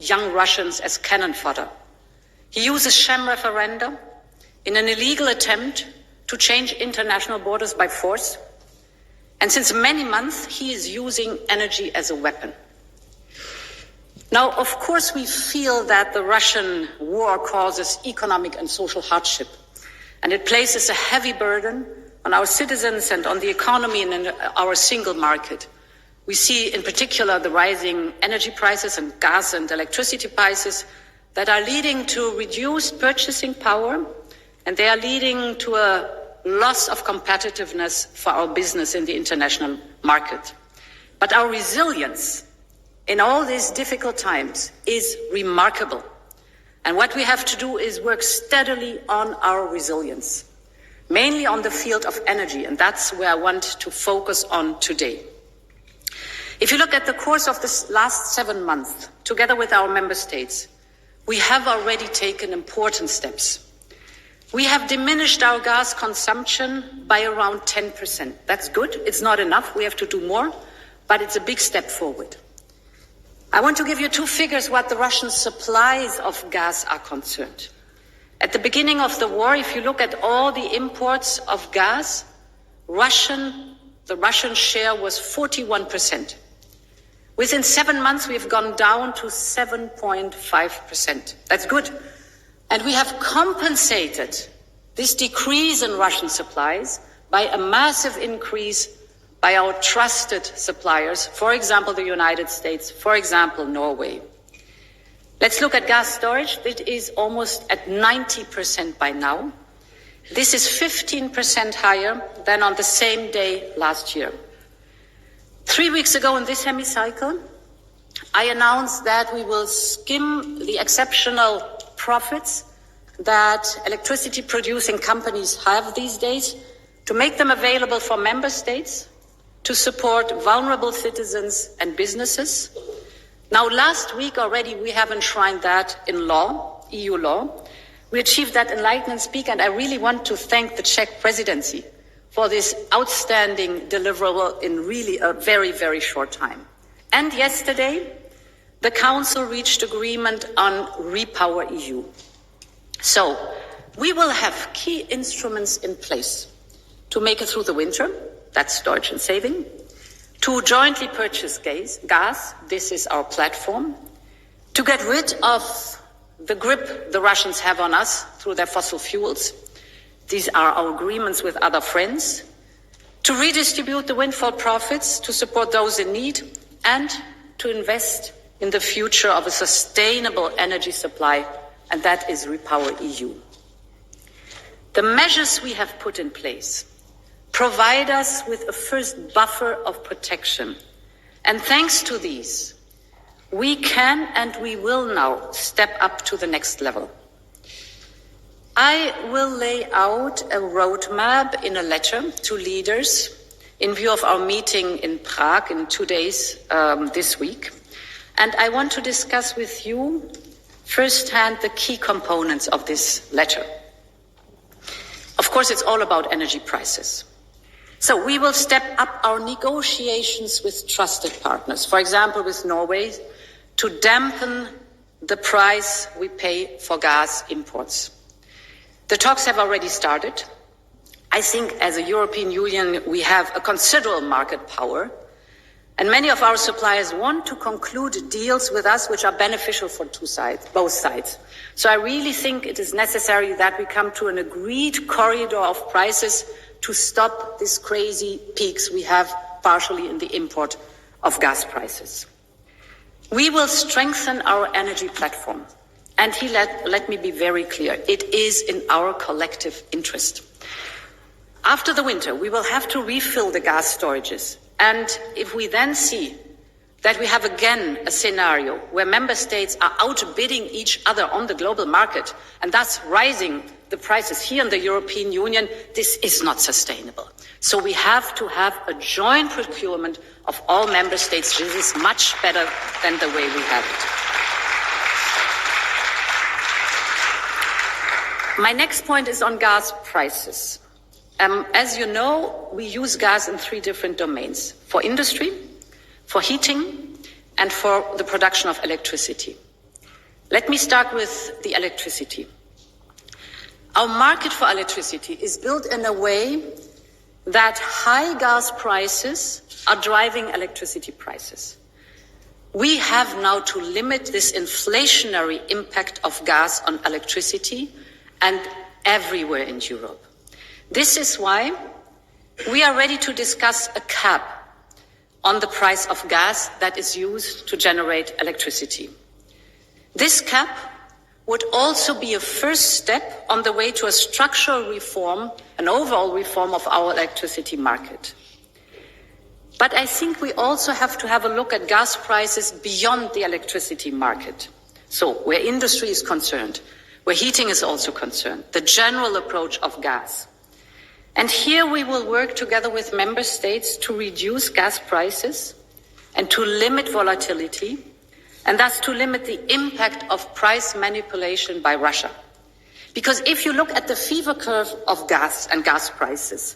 young Russians as cannon fodder. He uses sham referenda in an illegal attempt to change international borders by force. And since many months, he is using energy as a weapon. Now, of course, we feel that the Russian war causes economic and social hardship, and it places a heavy burden on our citizens and on the economy and in our single market. We see in particular the rising energy prices and gas and electricity prices that are leading to reduced purchasing power, and they are leading to a loss of competitiveness for our business in the international market. But our resilience in all these difficult times is remarkable. And what we have to do is work steadily on our resilience, mainly on the field of energy, and that's where I want to focus on today. If you look at the course of the last 7 months, together with our member states, we have already taken important steps. We have diminished our gas consumption by around 10%. That's good. It's not enough. We have to do more, but it's a big step forward. I want to give you 2 figures what the Russian supplies of gas are concerned. At the beginning of the war, if you look at all the imports of gas, the Russian share was 41%. Within 7 months, we have gone down to 7.5%. That's good. And we have compensated this decrease in Russian supplies by a massive increase by our trusted suppliers, for example, the United States, for example, Norway. Let's look at gas storage. It is almost at 90% by now. This is 15% higher than on the same day last year. 3 weeks ago in this hemicycle, I announced that we will skim the exceptional profits that electricity producing companies have these days to make them available for member states to support vulnerable citizens and businesses. Now, last week already, we have enshrined that in law, EU law. We achieved that in lightning speed, and I really want to thank the Czech presidency for this outstanding deliverable in really a very, very short time. And yesterday, the Council reached agreement on Repower EU. So, we will have key instruments in place to make it through the winter, that's storage and saving, to jointly purchase gas, this is our platform, to get rid of the grip the Russians have on us through their fossil fuels, these are our agreements with other friends, to redistribute the windfall profits, to support those in need, and to invest in the future of a sustainable energy supply, and that is Repower EU. The measures we have put in place provide us with a first buffer of protection. And thanks to these, we can and we will now step up to the next level. I will lay out a roadmap in a letter to leaders in view of our meeting in Prague in 2 days this week. And I want to discuss with you firsthand the key components of this letter. Of course, it's all about energy prices. So we will step up our negotiations with trusted partners, for example, with Norway, to dampen the price we pay for gas imports. The talks have already started. I think as a European Union, we have a considerable market power, and many of our suppliers want to conclude deals with us which are beneficial for both sides. So I really think it is necessary that we come to an agreed corridor of prices to stop these crazy peaks we have partially in the import of gas prices. We will strengthen our energy platform. And let me be very clear, it is in our collective interest. After the winter, we will have to refill the gas storages. And if we then see that we have again a scenario where member states are outbidding each other on the global market and thus rising the prices here in the European Union, this is not sustainable. So we have to have a joint procurement of all member states. This is much better than the way we have it. My next point is on gas prices. As you know, we use gas in 3 different domains: for industry, for heating, and for the production of electricity. Let me start with the electricity. Our market for electricity is built in a way that high gas prices are driving electricity prices. We have now to limit this inflationary impact of gas on electricity and everywhere in Europe. This is why we are ready to discuss a cap on the price of gas that is used to generate electricity. This cap would also be a first step on the way to a structural reform, an overall reform of our electricity market. But I think we also have to have a look at gas prices beyond the electricity market. So where industry is concerned, where heating is also concerned, the general approach of gas. And here we will work together with member states to reduce gas prices and to limit volatility, and thus to limit the impact of price manipulation by Russia. Because if you look at the fever curve of gas and gas prices,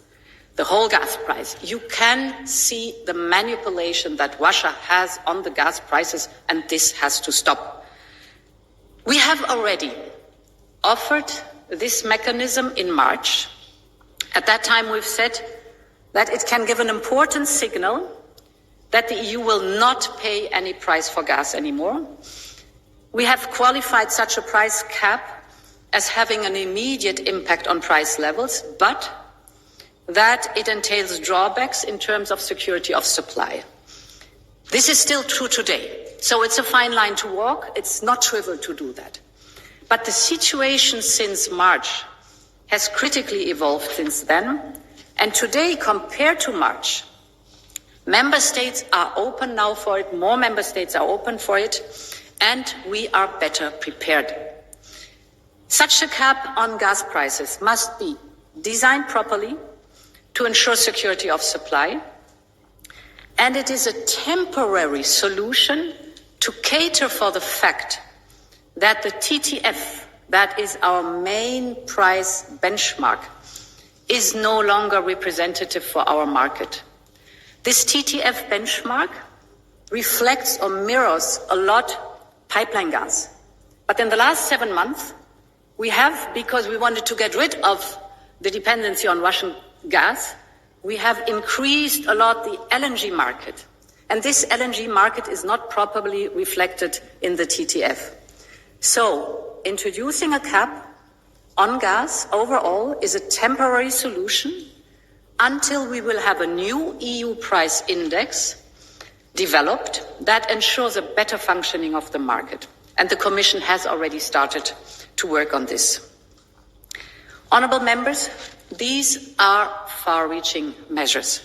the whole gas price, you can see the manipulation that Russia has on the gas prices, and this has to stop. We have already offered this mechanism in March. At that time, we've said that it can give an important signal that the EU will not pay any price for gas anymore. We have qualified such a price cap as having an immediate impact on price levels, but that it entails drawbacks in terms of security of supply. This is still true today, so it's a fine line to walk. It's not trivial to do that. But the situation since March has critically evolved since then, and today, compared to March, member states are open now for it, more member states are open for it, and we are better prepared. Such a cap on gas prices must be designed properly to ensure security of supply, and it is a temporary solution to cater for the fact that the TTF, that is our main price benchmark, is no longer representative for our market. This TTF benchmark reflects or mirrors a lot pipeline gas. But in the last 7 months, we have, because we wanted to get rid of the dependency on Russian gas, we have increased a lot the LNG market. And this LNG market is not properly reflected in the TTF. So, introducing a cap on gas overall is a temporary solution until we will have a new EU price index developed that ensures a better functioning of the market. And the Commission has already started to work on this. Honourable members, these are far-reaching measures.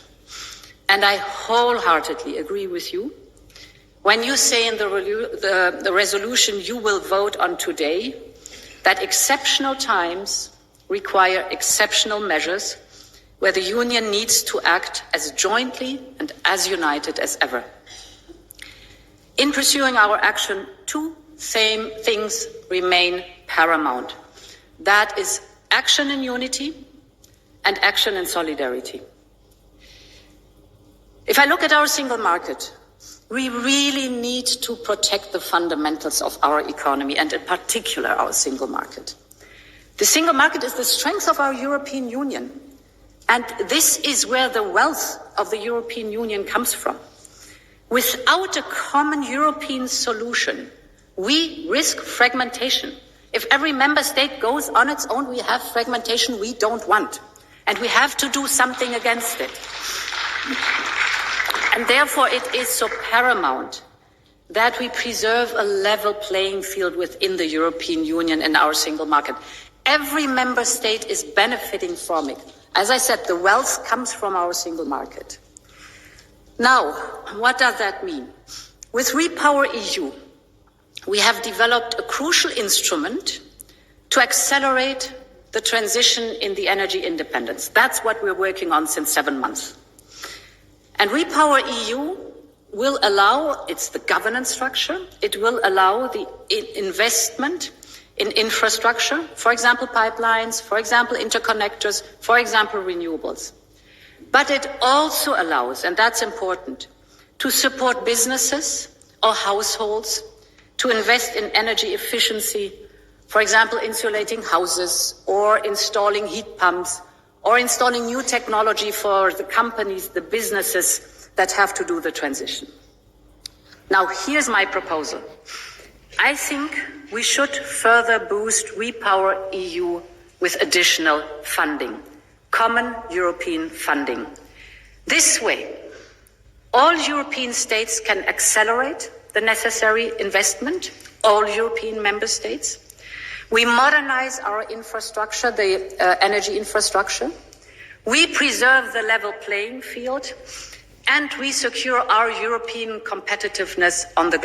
And I wholeheartedly agree with you when you say in the resolution you will vote on today that exceptional times require exceptional measures where the Union needs to act as jointly and as united as ever. In pursuing our action, two same things remain paramount. That is action in unity and action in solidarity. If I look at our single market, we really need to protect the fundamentals of our economy and in particular our single market. The single market is the strength of our European Union, and this is where the wealth of the European Union comes from. Without a common European solution, we risk fragmentation. If every member state goes on its own, we have fragmentation we don't want, and we have to do something against it. And therefore it is so paramount that we preserve a level playing field within the European Union and our single market. Every member state is benefiting from it. As I said, the wealth comes from our single market. Now, what does that mean? With Repower EU, we have developed a crucial instrument to accelerate the transition in the energy independence. That's what we're working on since 7 months. And Repower EU will allow, it's the governance structure, it will allow the investment in infrastructure, for example, pipelines, for example, interconnectors, for example, renewables. But it also allows, and that's important, to support businesses or households to invest in energy efficiency, for example, insulating houses or installing heat pumps or installing new technology for the companies, the businesses that have to do the transition. Now, here's my proposal. I think we should further boost Repower EU with additional funding, common European funding. This way, all European states can accelerate the necessary investment, all European member states. We modernize our infrastructure, the energy infrastructure. We preserve the level playing field, and we secure our European competitiveness on the